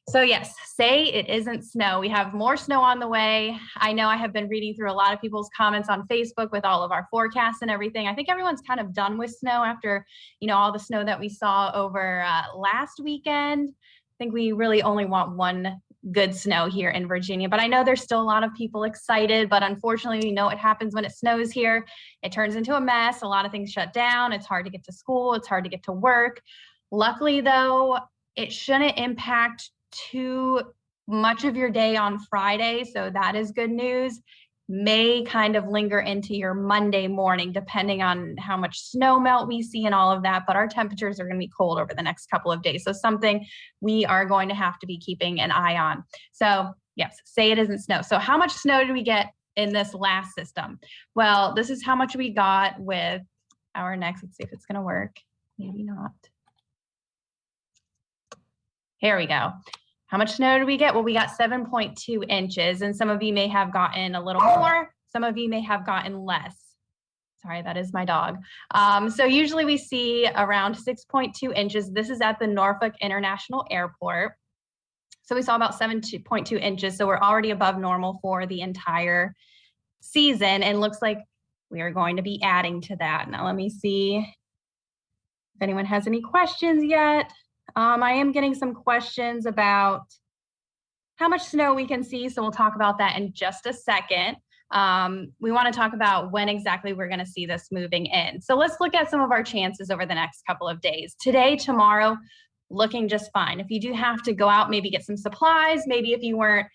So yes, say it isn't snow. We have more snow on the way. I know I have been reading through a lot of people's comments on Facebook with all of our forecasts and everything. I think everyone's kind of done with snow after, all the snow that we saw over last weekend. I think we really only want one good snow here in Virginia, but I know there's still a lot of people excited, but unfortunately, we know what happens when it snows here. It turns into a mess. A lot of things shut down. It's hard to get to school. It's hard to get to work. Luckily though, it shouldn't impact too much of your day on Friday. So that is good news. May kind of linger into your Monday morning, depending on how much snow melt we see and all of that. But our temperatures are going to be cold over the next couple of days. So something we are going to have to be keeping an eye on. So yes, say it isn't snow. So how much snow do we get in this last system? Well, this is how much we got with our next. Let's see if it's going to work. Maybe not. Here we go. How much snow did we get? Well, we got 7.2 inches, and some of you may have gotten a little more. Some of you may have gotten less. Sorry, that is my dog. So usually we see around 6.2 inches. This is at the Norfolk International Airport. So we saw about 7.2 inches. So we're already above normal for the entire season, and looks like we are going to be adding to that. Now let me see if anyone has any questions yet. I am getting some questions about how much snow we can see, so we'll talk about that in just a second. We want to talk about when exactly we're going to see this moving in. So let's look at some of our chances over the next couple of days. Today, tomorrow, looking just fine. If you do have to go out, maybe get some supplies, maybe if you weren't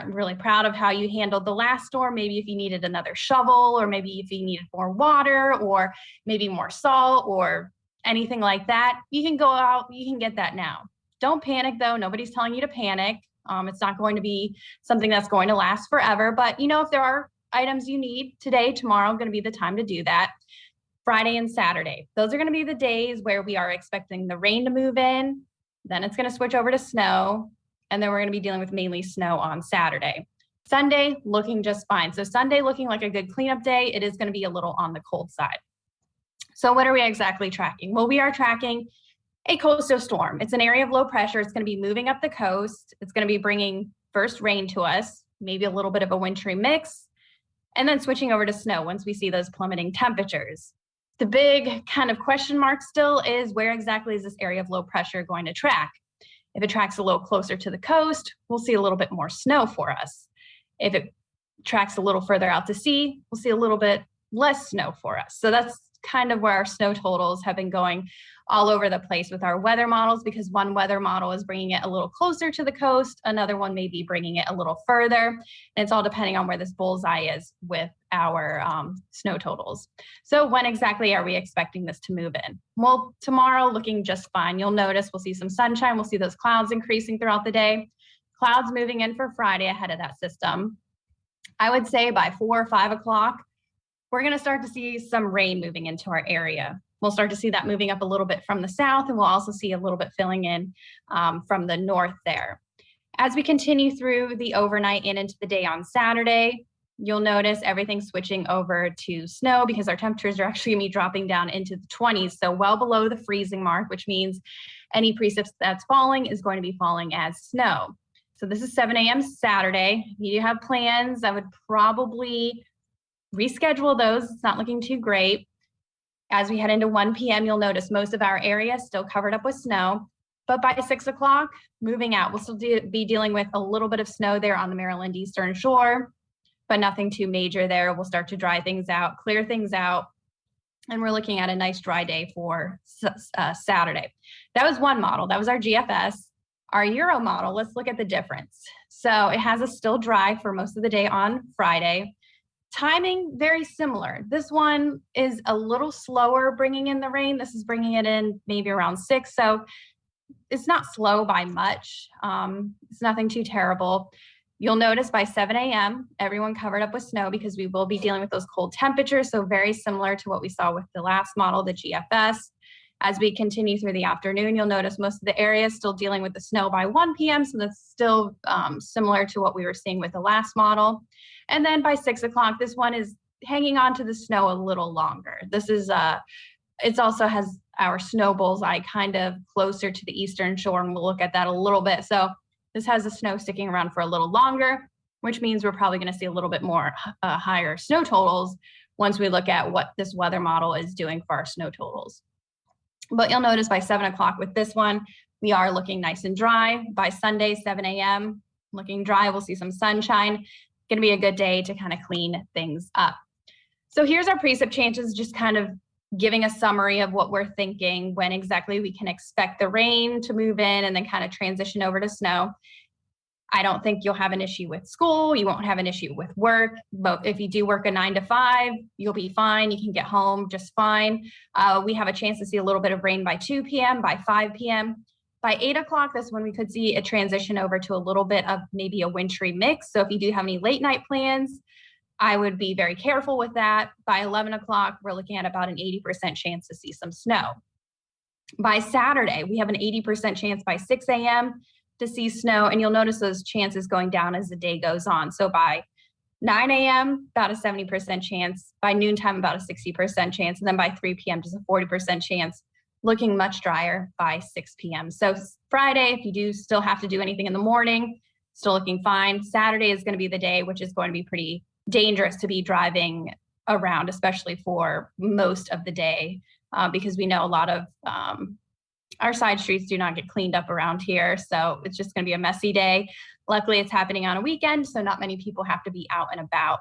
really proud of how you handled the last storm, maybe if you needed another shovel, or maybe if you needed more water, or maybe more salt, or anything like that, you can go out, you can get that now. Don't panic though. Nobody's telling you to panic. It's not going to be something that's going to last forever, but if there are items you need today, tomorrow, going to be the time to do that. Friday and Saturday, those are going to be the days where we are expecting the rain to move in. Then it's going to switch over to snow. And then we're going to be dealing with mainly snow on Saturday. Sunday, looking just fine. So Sunday looking like a good cleanup day. It is going to be a little on the cold side. So what are we exactly tracking? Well, we are tracking a coastal storm. It's an area of low pressure. It's going to be moving up the coast. It's going to be bringing first rain to us, maybe a little bit of a wintry mix, and then switching over to snow once we see those plummeting temperatures. The big kind of question mark still is, where exactly is this area of low pressure going to track? If it tracks a little closer to the coast, we'll see a little bit more snow for us. If it tracks a little further out to sea, we'll see a little bit less snow for us. So that's kind of where our snow totals have been going all over the place with our weather models, because one weather model is bringing it a little closer to the coast. Another one may be bringing it a little further. And it's all depending on where this bullseye is with our snow totals. So when exactly are we expecting this to move in? Well, tomorrow looking just fine. You'll notice we'll see some sunshine. We'll see those clouds increasing throughout the day. Clouds moving in for Friday ahead of that system. I would say by 4 or 5 o'clock, we're going to start to see some rain moving into our area. We'll start to see that moving up a little bit from the south, and we'll also see a little bit filling in from the north there. As we continue through the overnight and into the day on Saturday, you'll notice everything switching over to snow, because our temperatures are actually going to be dropping down into the 20s, so well below the freezing mark, which means any precip that's falling is going to be falling as snow. So this is 7 a.m. Saturday. If you have plans, I would probably reschedule those. It's not looking too great. As we head into 1 p.m., you'll notice most of our area is still covered up with snow, but by 6 o'clock, moving out, we'll still be dealing with a little bit of snow there on the Maryland Eastern Shore, but nothing too major there. We'll start to dry things out, clear things out, and we're looking at a nice dry day for Saturday. That was one model. That was our GFS. Our Euro model, let's look at the difference. So it has us still dry for most of the day on Friday. Timing, very similar. This one is a little slower bringing in the rain. This is bringing it in maybe around 6. So it's not slow by much. It's nothing too terrible. You'll notice by 7 a.m., everyone covered up with snow, because we will be dealing with those cold temperatures. So very similar to what we saw with the last model, the GFS. As we continue through the afternoon, you'll notice most of the area is still dealing with the snow by 1 p.m. So that's still similar to what we were seeing with the last model. And then by 6 o'clock, this one is hanging on to the snow a little longer. This is, it also has our snow bullseye kind of closer to the eastern shore, and we'll look at that a little bit. So this has the snow sticking around for a little longer, which means we're probably going to see a little bit more higher snow totals once we look at what this weather model is doing for our snow totals. But you'll notice by 7 o'clock with this one, we are looking nice and dry. By Sunday, 7 a.m., looking dry. We'll see some sunshine. Going to be a good day to kind of clean things up. So here's our precip chances, just kind of giving a summary of what we're thinking, when exactly we can expect the rain to move in and then kind of transition over to snow. I don't think you'll have an issue with school. You won't have an issue with work, but if you do work a 9 to 5, you'll be fine. You can get home just fine. We have a chance to see a little bit of rain by 2 p.m., by 5 p.m. By 8 o'clock, that's when we could see a transition over to a little bit of maybe a wintry mix. So if you do have any late night plans, I would be very careful with that. By 11 o'clock, we're looking at about an 80% chance to see some snow. By Saturday, we have an 80% chance by 6 a.m. to see snow, and you'll notice those chances going down as the day goes on. So by 9 a.m., about a 70% chance. By noontime, about a 60% chance. And then by 3 p.m., just a 40% chance, looking much drier by 6 p.m. So Friday, if you do still have to do anything in the morning, still looking fine. Saturday is going to be the day, which is going to be pretty dangerous to be driving around, especially for most of the day, because we know a lot of our side streets do not get cleaned up around here. So it's just going to be a messy day. Luckily, it's happening on a weekend, so not many people have to be out and about.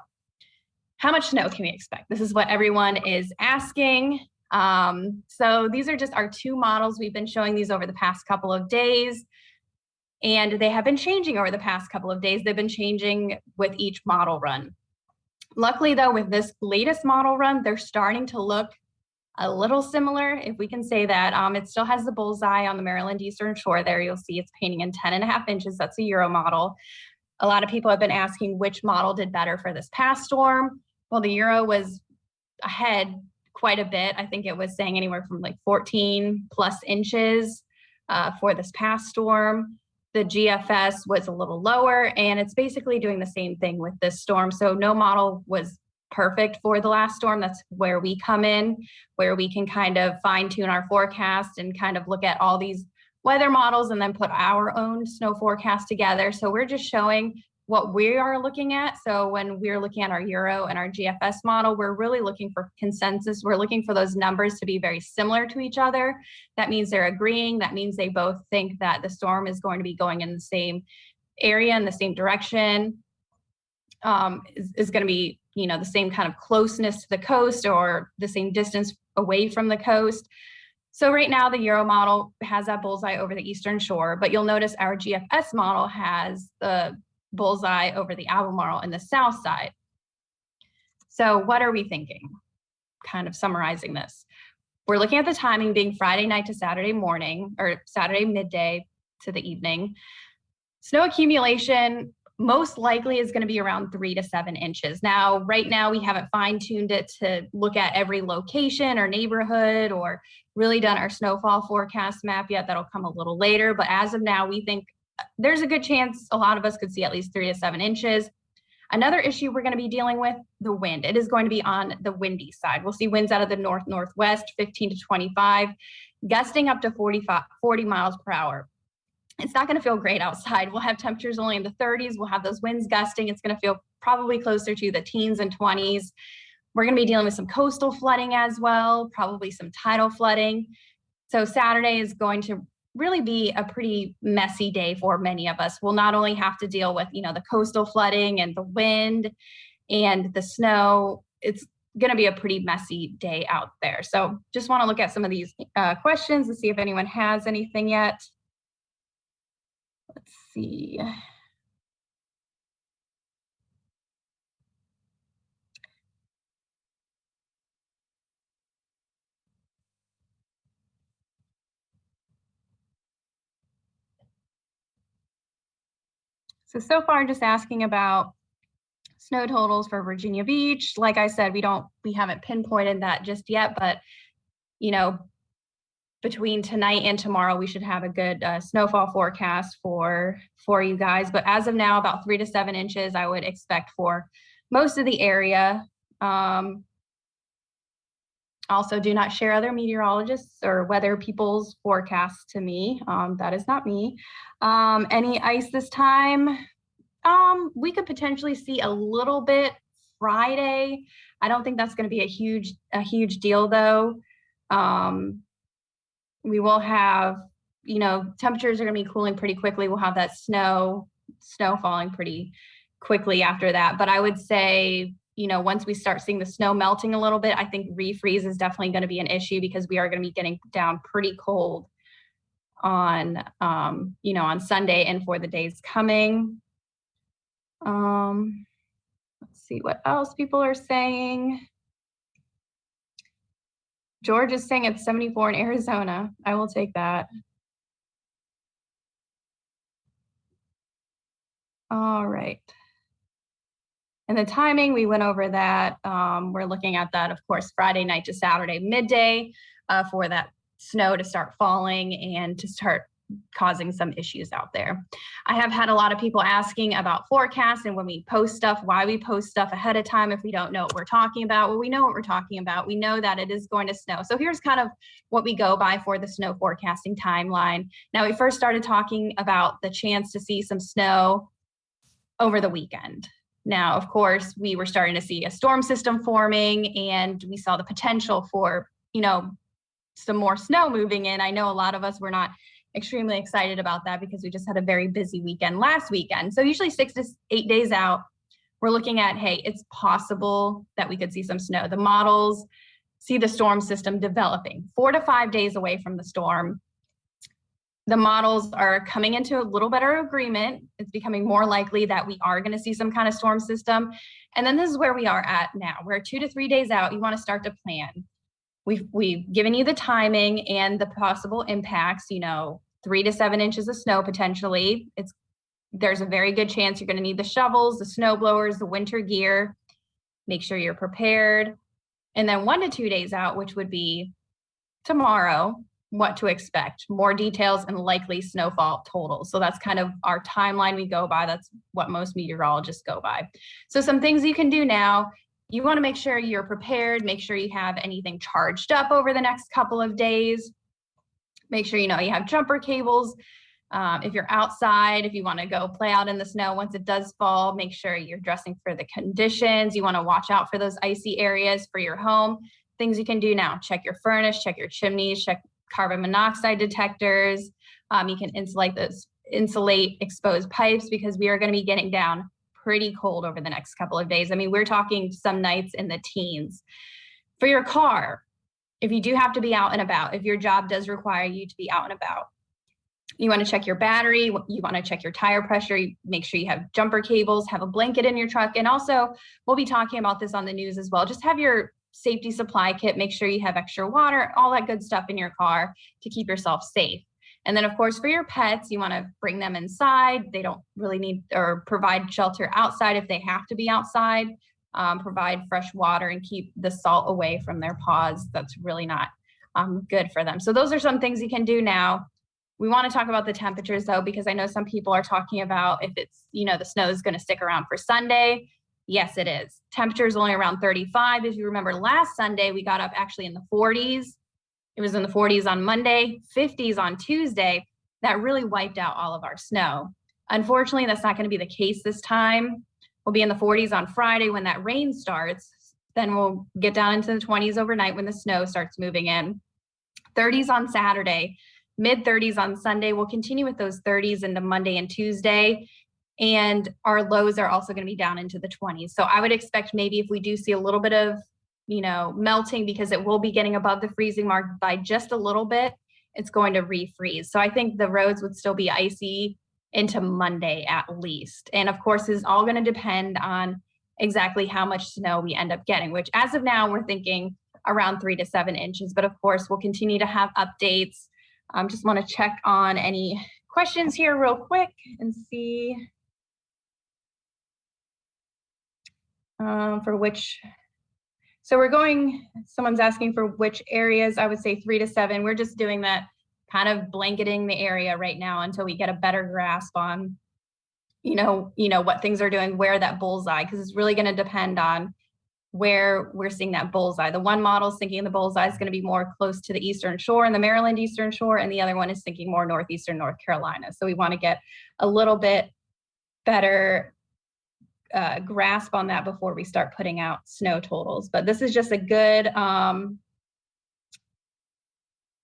How much snow can we expect? This is what everyone is asking. So these are just our two models. We've been showing these over the past couple of days, and they have been changing over the past couple of days. They've been changing with each model run. Luckily, though, with this latest model run, they're starting to look a little similar, if we can say that. It still has the bullseye on the Maryland Eastern Shore there. You'll see it's painting in 10.5 inches. That's a Euro model. A lot of people have been asking which model did better for this past storm. Well, the Euro was ahead quite a bit. I think it was saying anywhere from like 14 plus inches for this past storm. The GFS was a little lower, and it's basically doing the same thing with this storm. So no model was perfect for the last storm. That's where we come in, where we can kind of fine tune our forecast and kind of look at all these weather models and then put our own snow forecast together. So we're just showing what we are looking at. So when we're looking at our Euro and our GFS model, we're really looking for consensus. We're looking for those numbers to be very similar to each other. That means they're agreeing. That means they both think that the storm is going to be going in the same area, in the same direction, is going to be, you know, the same kind of closeness to the coast or the same distance away from the coast. So right now the Euro model has that bullseye over the eastern shore, but you'll notice our GFS model has the bullseye over the Albemarle and the south side. So what are we thinking? Kind of summarizing this. We're looking at the timing being Friday night to Saturday morning, or Saturday midday to the evening. Snow accumulation most likely is going to be around 3 to 7 inches. Now, right now, we haven't fine-tuned it to look at every location or neighborhood or really done our snowfall forecast map yet. That'll come a little later. But as of now, we think there's a good chance a lot of us could see at least 3 to 7 inches. Another issue we're going to be dealing with, the wind. It is going to be on the windy side. We'll see winds out of the north-northwest, 15 to 25, gusting up to 40 miles per hour. It's not going to feel great outside. We'll have temperatures only in the 30s. We'll have those winds gusting. It's going to feel probably closer to the teens and 20s. We're going to be dealing with some coastal flooding as well, probably some tidal flooding. So Saturday is going to really be a pretty messy day for many of us. We'll not only have to deal with, you know, the coastal flooding and the wind and the snow. It's going to be a pretty messy day out there. So just want to look at some of these questions and see if anyone has anything yet. Let's see. So far just asking about snow totals for Virginia Beach. Like I said, we haven't pinpointed that just yet, but you know, between tonight and tomorrow, we should have a good snowfall forecast for you guys. But as of now, about 3 to 7 inches, I would expect for most of the area. Also, do not share other meteorologists or weather people's forecasts to me. That is not me. Any ice this time? We could potentially see a little bit Friday. I don't think that's going to be a huge deal though. We will have, temperatures are going to be cooling pretty quickly. We'll have that snow falling pretty quickly after that. But I would say, once we start seeing the snow melting a little bit, I think refreeze is definitely going to be an issue because we are going to be getting down pretty cold on, on Sunday and for the days coming. Let's see what else people are saying. George is saying it's 74 in Arizona. I will take that. All right. And the timing, we went over that. We're looking at that, of course, Friday night to Saturday midday for that snow to start falling and to start causing some issues out there. I have had a lot of people asking about forecasts and when we post stuff, why we post stuff ahead of time if we don't know what we're talking about. Well, we know what we're talking about. We know that it is going to snow. So here's kind of what we go by for the snow forecasting timeline. Now, we first started talking about the chance to see some snow over the weekend. Now, of course, we were starting to see a storm system forming and we saw the potential for, some more snow moving in. I know a lot of us were not extremely excited about that because we just had a very busy weekend last weekend. So usually 6 to 8 days out, we're looking at, hey, it's possible that we could see some snow. The models see the storm system developing 4 to 5 days away from the storm. The models are coming into a little better agreement. It's becoming more likely that we are going to see some kind of storm system. And then this is where we are at now. We're 2 to 3 days out. You want to start to plan. We've given you the timing and the possible impacts, 3 to 7 inches of snow potentially. There's a very good chance you're going to need the shovels, the snow blowers, the winter gear. Make sure you're prepared. And then 1 to 2 days out, which would be tomorrow, what to expect, more details and likely snowfall totals. So that's kind of our timeline we go by. That's what most meteorologists go by. So some things you can do now. You want to make sure you're prepared, make sure you have anything charged up over the next couple of days. Make sure you have jumper cables. If you're outside, if you want to go play out in the snow once it does fall, make sure you're dressing for the conditions. You want to watch out for those icy areas for your home. Things you can do now, check your furnace, check your chimneys, check carbon monoxide detectors. You can insulate exposed pipes because we are going to be getting down pretty cold over the next couple of days. I mean, we're talking some nights in the teens. For your car, if you do have to be out and about, if your job does require you to be out and about, you want to check your battery, you want to check your tire pressure, make sure you have jumper cables, have a blanket in your truck. And also, we'll be talking about this on the news as well. Just have your safety supply kit, make sure you have extra water, all that good stuff in your car to keep yourself safe. And then, of course, for your pets, you want to bring them inside. They don't really need or provide shelter outside if they have to be outside. Provide fresh water and keep the salt away from their paws. That's really not good for them. So those are some things you can do now. We want to talk about the temperatures, though, because I know some people are talking about if it's, the snow is going to stick around for Sunday. Yes, it is. Temperature is only around 35. If you remember last Sunday, we got up actually in the 40s. It was in the 40s on Monday, 50s on Tuesday. That really wiped out all of our snow. Unfortunately, that's not going to be the case this time. We'll be in the 40s on Friday when that rain starts. Then we'll get down into the 20s overnight when the snow starts moving in. 30s on Saturday, mid 30s on Sunday. We'll continue with those 30s into Monday and Tuesday. And our lows are also going to be down into the 20s. So I would expect maybe if we do see a little bit of melting, because it will be getting above the freezing mark by just a little bit, it's going to refreeze. So I think the roads would still be icy into Monday at least. And of course, is all going to depend on exactly how much snow we end up getting, which as of now, we're thinking around 3 to 7 inches. But of course, we'll continue to have updates. Just want to check on any questions here real quick and see for which. So someone's asking for which areas. I would say 3 to 7. We're just doing that, kind of blanketing the area right now until we get a better grasp on, what things are doing, where that bullseye, because it's really going to depend on where we're seeing that bullseye. The one model is thinking the bullseye is going to be more close to the eastern shore and the Maryland eastern shore, and the other one is thinking more northeastern North Carolina. So we want to get a little bit better grasp on that before we start putting out snow totals. But this is just a good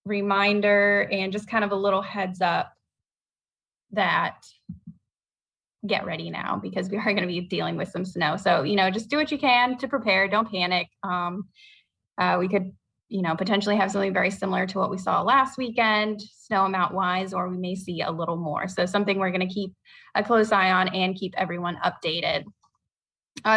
reminder and just kind of a little heads up that get ready now, because we are going to be dealing with some snow. So, just do what you can to prepare. Don't panic. We could, potentially have something very similar to what we saw last weekend, snow amount wise, or we may see a little more. So something we're going to keep a close eye on and keep everyone updated.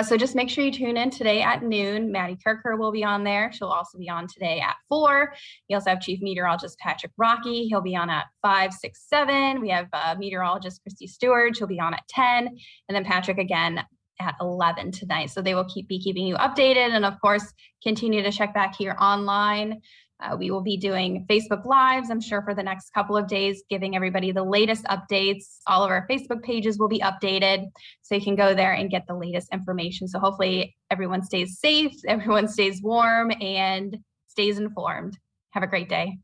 So just make sure you tune in today at noon. Maddie Kirker will be on there. She'll also be on today at 4. We also have Chief Meteorologist Patrick Rocky. He'll be on at 5, 6, 7. We have Meteorologist Christy Stewart. She'll be on at 10. And then Patrick again at 11 tonight. So they will be keeping you updated. And of course, continue to check back here online. We will be doing Facebook Lives, I'm sure, for the next couple of days, giving everybody the latest updates. All of our Facebook pages will be updated, so you can go there and get the latest information. So hopefully everyone stays safe, everyone stays warm, and stays informed. Have a great day.